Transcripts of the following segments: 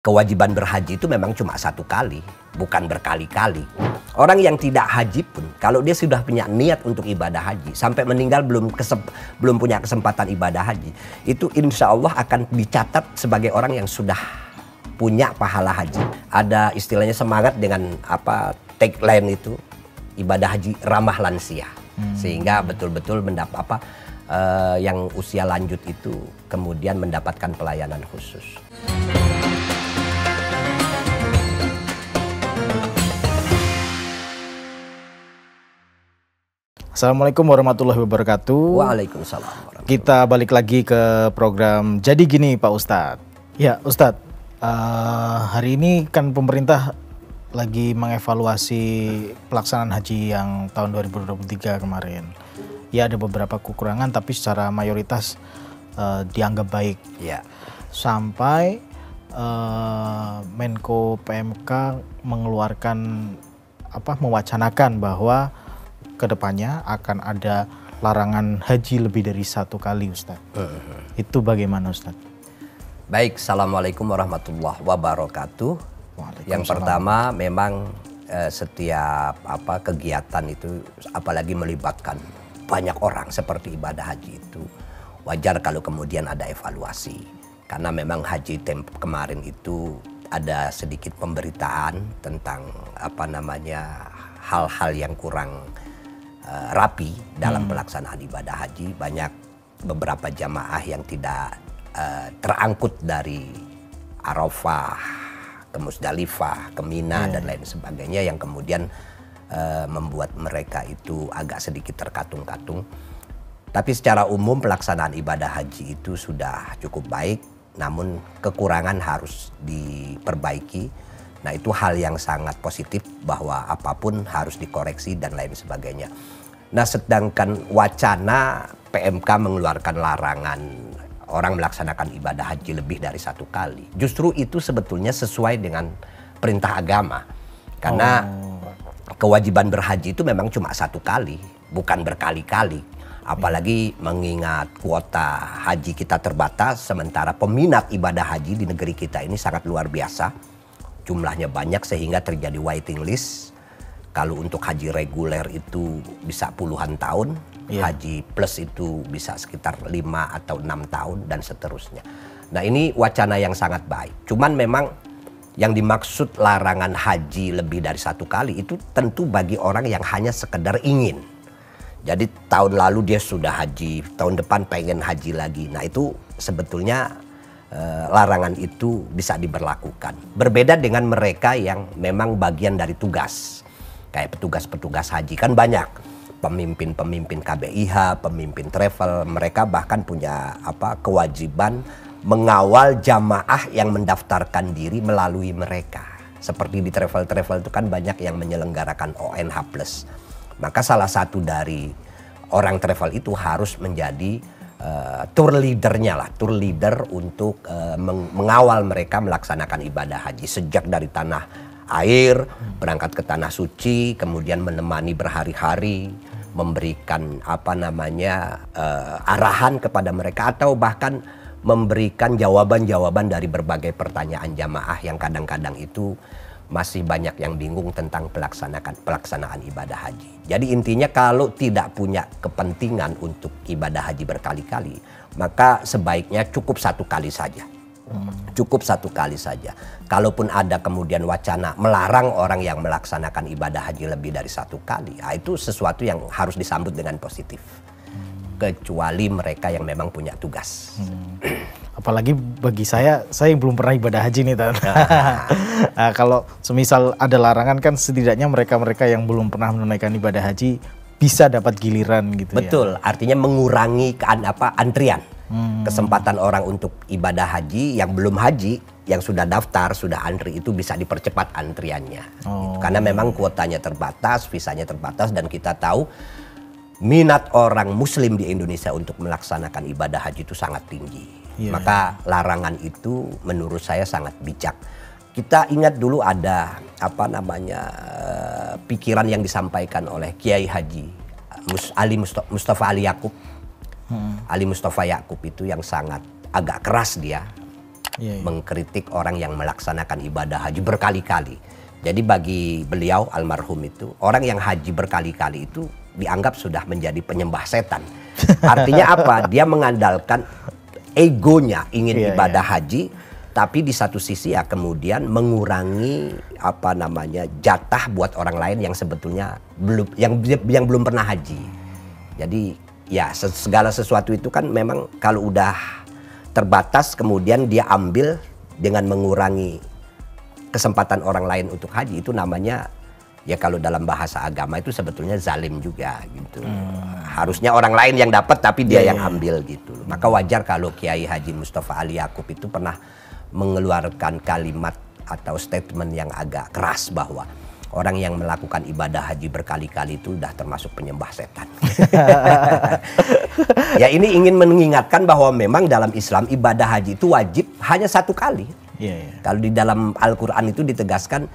Kewajiban berhaji itu memang cuma satu kali, bukan berkali-kali. Orang yang tidak haji pun, kalau dia sudah punya niat untuk ibadah haji, sampai meninggal belum punya kesempatan ibadah haji, itu insya Allah akan dicatat sebagai orang yang sudah punya pahala haji. Ada istilahnya semangat dengan tagline itu, ibadah haji ramah lansia. Sehingga betul-betul yang usia lanjut itu kemudian mendapatkan pelayanan khusus. Assalamualaikum warahmatullahi wabarakatuh. Waalaikumsalam warahmatullahi. Kita balik lagi ke program Jadi Gini Pak Ustadz. Ya Ustadz, hari ini kan pemerintah lagi mengevaluasi pelaksanaan haji yang tahun 2023 kemarin. Ya ada beberapa kekurangan tapi secara mayoritas dianggap baik. Ya. Sampai Menko PMK mewacanakan bahwa kedepannya akan ada larangan haji lebih dari satu kali, Ustadz. Itu bagaimana, Ustadz? Baik, Assalamualaikum warahmatullahi wabarakatuh. Yang pertama memang setiap kegiatan itu apalagi melibatkan banyak orang seperti ibadah haji itu wajar kalau kemudian ada evaluasi. Karena memang haji kemarin itu ada sedikit pemberitaan tentang hal-hal yang kurang rapi dalam pelaksanaan ibadah haji. Banyak beberapa jamaah yang tidak terangkut dari Arafah ke Musdalifah, ke Mina dan lain sebagainya yang kemudian membuat mereka itu agak sedikit terkatung-katung. Tapi secara umum pelaksanaan ibadah haji itu sudah cukup baik, namun kekurangan harus diperbaiki. Nah itu hal yang sangat positif bahwa apapun harus dikoreksi dan lain sebagainya. Nah sedangkan wacana PMK mengeluarkan larangan orang melaksanakan ibadah haji lebih dari satu kali, justru itu sebetulnya sesuai dengan perintah agama. Karena kewajiban berhaji itu memang cuma satu kali, bukan berkali-kali. Apalagi mengingat kuota haji kita terbatas, sementara peminat ibadah haji di negeri kita ini sangat luar biasa. Jumlahnya banyak sehingga terjadi waiting list. Kalau untuk haji reguler itu bisa puluhan tahun, haji plus itu bisa sekitar 5 atau 6 tahun dan seterusnya. Nah ini wacana yang sangat baik. Cuman memang yang dimaksud larangan haji lebih dari satu kali itu tentu bagi orang yang hanya sekedar ingin. Jadi tahun lalu dia sudah haji, tahun depan pengen haji lagi. Nah itu sebetulnya larangan itu bisa diberlakukan. Berbeda dengan mereka yang memang bagian dari tugas. Kayak petugas-petugas haji kan banyak. Pemimpin-pemimpin KBIH, pemimpin travel, mereka bahkan punya kewajiban mengawal jamaah yang mendaftarkan diri melalui mereka. Seperti di travel-travel itu kan banyak yang menyelenggarakan ONH+. Maka salah satu dari orang travel itu harus menjadi tour leader untuk mengawal mereka melaksanakan ibadah haji sejak dari tanah air, berangkat ke tanah suci, kemudian menemani berhari-hari, memberikan arahan kepada mereka atau bahkan memberikan jawaban-jawaban dari berbagai pertanyaan jamaah yang kadang-kadang itu masih banyak yang bingung tentang pelaksanaan ibadah haji. Jadi intinya kalau tidak punya kepentingan untuk ibadah haji berkali-kali, maka sebaiknya cukup satu kali saja. Cukup satu kali saja. Kalaupun ada kemudian wacana melarang orang yang melaksanakan ibadah haji lebih dari satu kali, itu sesuatu yang harus disambut dengan positif. Kecuali mereka yang memang punya tugas. Apalagi bagi saya yang belum pernah ibadah haji nih, Tan. Nah, kalau semisal ada larangan kan setidaknya mereka-mereka yang belum pernah menunaikan ibadah haji bisa dapat giliran gitu. Betul, artinya mengurangi antrian. Kesempatan orang untuk ibadah haji yang belum haji, yang sudah daftar, sudah antri itu bisa dipercepat antriannya. Karena memang kuotanya terbatas, visanya terbatas dan kita tahu minat orang muslim di Indonesia untuk melaksanakan ibadah haji itu sangat tinggi. Maka larangan itu menurut saya sangat bijak. Kita ingat dulu ada pikiran yang disampaikan oleh Kiai Haji Mustafa Ali Yaqub. Ali Mustafa Yaqub itu yang sangat agak keras dia mengkritik orang yang melaksanakan ibadah haji berkali-kali. Jadi bagi beliau almarhum itu, orang yang haji berkali-kali itu dianggap sudah menjadi penyembah setan. Artinya apa? Dia mengandalkan egonya ingin ibadah haji, tapi di satu sisi ya kemudian mengurangi jatah buat orang lain yang sebetulnya yang belum pernah haji. Jadi ya segala sesuatu itu kan memang kalau udah terbatas kemudian dia ambil dengan mengurangi kesempatan orang lain untuk haji, itu namanya ya kalau dalam bahasa agama itu sebetulnya zalim juga gitu. Harusnya orang lain yang dapat tapi dia yang ambil gitu. Maka wajar kalau Kiai Haji Mustafa Ali Yaakub itu pernah mengeluarkan kalimat atau statement yang agak keras bahwa orang yang melakukan ibadah haji berkali-kali itu sudah termasuk penyembah setan. Ya ini ingin mengingatkan bahwa memang dalam Islam ibadah haji itu wajib hanya satu kali. Kalau di dalam Al-Quran itu ditegaskan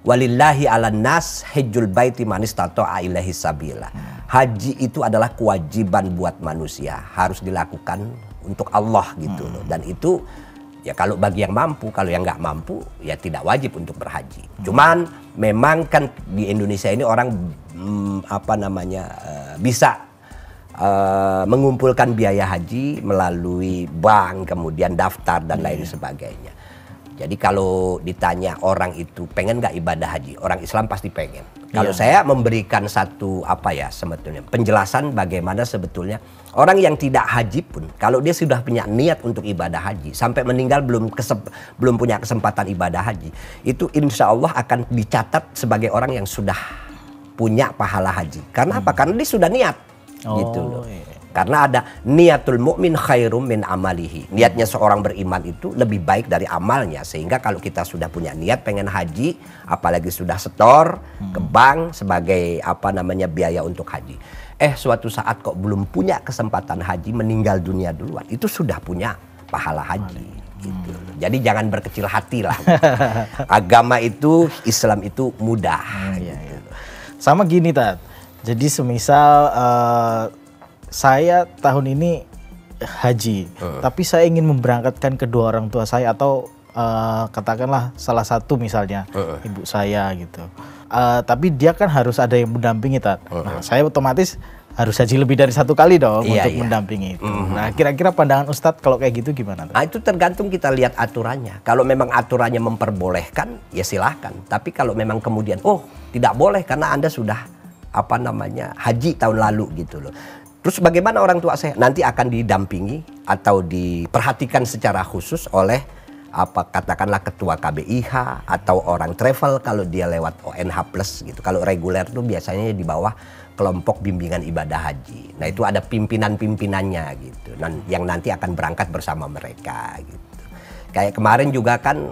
walillahi 'alan nas hajjul baiti man istata'a ilaihi sabila. Haji itu adalah kewajiban buat manusia, harus dilakukan untuk Allah gitu loh. Dan itu ya kalau bagi yang mampu, kalau yang nggak mampu ya tidak wajib untuk berhaji. Cuman memang kan di Indonesia ini orang bisa mengumpulkan biaya haji melalui bank, kemudian daftar dan lain sebagainya. Jadi kalau ditanya orang itu pengen nggak ibadah haji, orang Islam pasti pengen. Kalau saya memberikan satu sebetulnya penjelasan bagaimana sebetulnya orang yang tidak haji pun kalau dia sudah punya niat untuk ibadah haji sampai meninggal belum punya kesempatan ibadah haji, itu insya Allah akan dicatat sebagai orang yang sudah punya pahala haji. Karena apa? Karena dia sudah niat gitu loh. Karena ada niatul mukmin khairum min amalihi. Niatnya seorang beriman itu lebih baik dari amalnya. Sehingga kalau kita sudah punya niat pengen haji, apalagi sudah setor ke bank sebagai biaya untuk haji. Suatu saat kok belum punya kesempatan haji, meninggal dunia duluan, itu sudah punya pahala haji. Gitu. Jadi jangan berkecil hati lah. Agama itu, Islam itu mudah. Gitu. Sama gini Tat. Jadi semisal saya tahun ini haji, tapi saya ingin memberangkatkan kedua orang tua saya atau katakanlah salah satu misalnya ibu saya gitu. Tapi dia kan harus ada yang mendampingi Tat. Nah, saya otomatis harus haji lebih dari satu kali dong untuk mendampingi itu. Nah, kira-kira pandangan Ustadz kalau kayak gitu gimana? Nah, itu tergantung kita lihat aturannya. Kalau memang aturannya memperbolehkan, ya silahkan. Tapi kalau memang kemudian, tidak boleh karena Anda sudah haji tahun lalu gitu loh. Terus bagaimana orang tua saya? Nanti akan didampingi atau diperhatikan secara khusus oleh katakanlah ketua KBIH atau orang travel kalau dia lewat ONH Plus gitu. Kalau reguler tuh biasanya di bawah kelompok bimbingan ibadah haji. Nah itu ada pimpinan-pimpinannya gitu. Yang nanti akan berangkat bersama mereka gitu. Kayak kemarin juga kan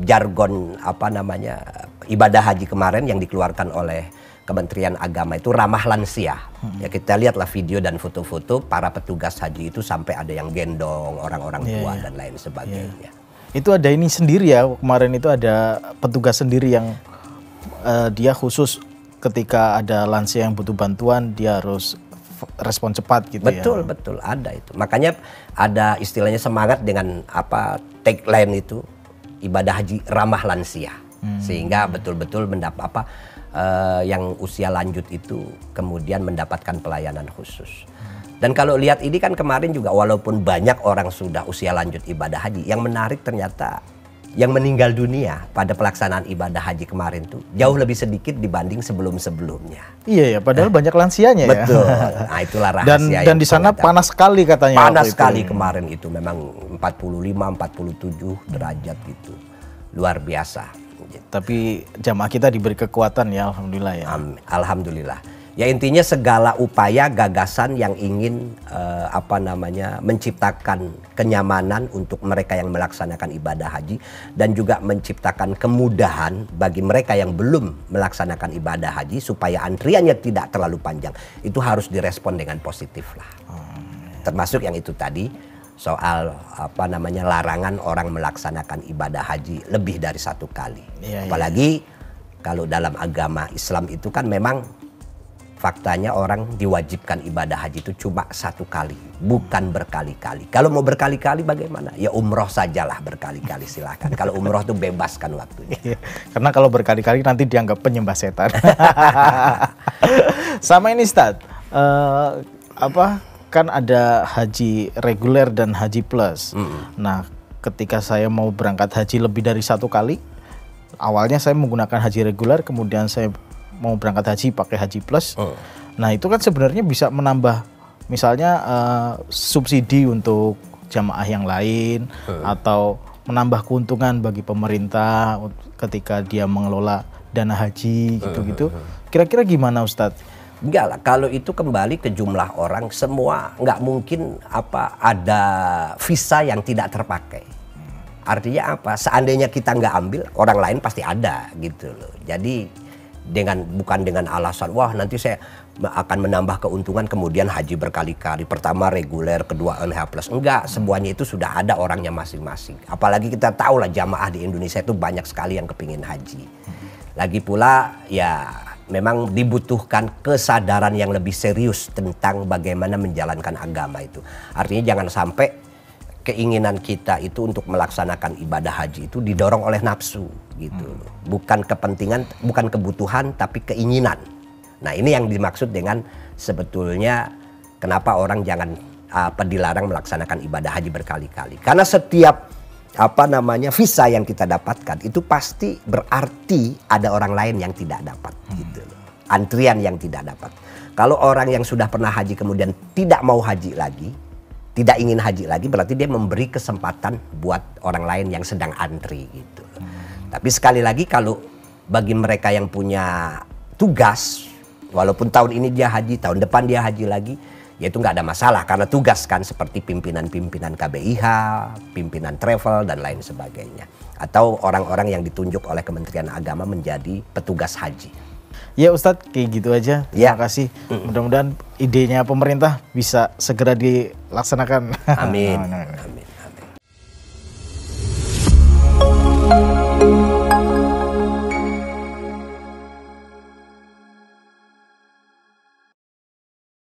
jargon ibadah haji kemarin yang dikeluarkan oleh Kementerian Agama itu ramah lansia. Ya kita lihatlah video dan foto-foto para petugas haji itu sampai ada yang gendong orang-orang tua dan lain sebagainya. Itu ada ini sendiri ya, kemarin itu ada petugas sendiri yang dia khusus ketika ada lansia yang butuh bantuan dia harus respon cepat gitu. Betul ada itu. Makanya ada istilahnya semangat dengan tagline itu ibadah haji ramah lansia. Sehingga betul-betul yang usia lanjut itu kemudian mendapatkan pelayanan khusus. Dan kalau lihat ini kan kemarin juga walaupun banyak orang sudah usia lanjut ibadah haji, yang menarik ternyata yang meninggal dunia pada pelaksanaan ibadah haji kemarin tuh jauh lebih sedikit dibanding sebelum-sebelumnya. Iya ya, padahal banyak lansianya ya. Betul. Nah itulah rahasia. Dan di sana panas sekali katanya. Panas sekali kemarin itu, memang 45-47 derajat gitu. Luar biasa. Tapi jamaah kita diberi kekuatan ya, alhamdulillah ya. Alhamdulillah. Ya intinya segala upaya gagasan yang ingin menciptakan kenyamanan untuk mereka yang melaksanakan ibadah haji dan juga menciptakan kemudahan bagi mereka yang belum melaksanakan ibadah haji supaya antriannya tidak terlalu panjang, itu harus direspon dengan positif lah. Termasuk yang itu tadi soal larangan orang melaksanakan ibadah haji lebih dari satu kali. Apalagi kalau dalam agama Islam itu kan memang faktanya orang diwajibkan ibadah haji itu cuma 1 kali, bukan berkali-kali. Kalau mau berkali-kali bagaimana? Ya umroh sajalah berkali-kali, silahkan. Kalau umroh itu bebaskan waktunya. Karena kalau berkali-kali nanti dianggap penyembah setan. Sama ini Ustadz, kan ada haji reguler dan haji plus. Nah, ketika saya mau berangkat haji lebih dari 1 kali, awalnya saya menggunakan haji reguler, kemudian saya mau berangkat haji pakai haji plus. Nah, itu kan sebenarnya bisa menambah misalnya subsidi untuk jamaah yang lain atau menambah keuntungan bagi pemerintah ketika dia mengelola dana haji gitu-gitu. Kira-kira gimana Ustadz? Enggak lah, kalau itu kembali ke jumlah orang, semua nggak mungkin ada visa yang tidak terpakai. Artinya apa? Seandainya kita nggak ambil, orang lain pasti ada gitu loh. Jadi bukan dengan alasan wah nanti saya akan menambah keuntungan kemudian haji berkali-kali, pertama reguler, kedua NH plus. Enggak, semuanya itu sudah ada orangnya masing-masing. Apalagi kita tahu lah jamaah di Indonesia itu banyak sekali yang kepingin haji. Lagi pula ya memang dibutuhkan kesadaran yang lebih serius tentang bagaimana menjalankan agama itu. Artinya jangan sampai keinginan kita itu untuk melaksanakan ibadah haji itu didorong oleh nafsu gitu. Bukan kepentingan, bukan kebutuhan, tapi keinginan. Nah, ini yang dimaksud dengan sebetulnya kenapa orang jangan dilarang melaksanakan ibadah haji berkali-kali. Karena setiap visa yang kita dapatkan itu pasti berarti ada orang lain yang tidak dapat gitu loh. Antrian yang tidak dapat. Kalau orang yang sudah pernah haji kemudian tidak mau haji lagi, tidak ingin haji lagi, berarti dia memberi kesempatan buat orang lain yang sedang antri gitu. Tapi sekali lagi kalau bagi mereka yang punya tugas, walaupun tahun ini dia haji, tahun depan dia haji lagi, ya itu nggak ada masalah karena tugas kan seperti pimpinan-pimpinan KBIH, pimpinan travel dan lain sebagainya. Atau orang-orang yang ditunjuk oleh Kementerian Agama menjadi petugas haji. Ya Ustadz, kayak gitu aja. Terima kasih. Mudah-mudahan idenya pemerintah bisa segera dilaksanakan. Amin. Amin. Amin.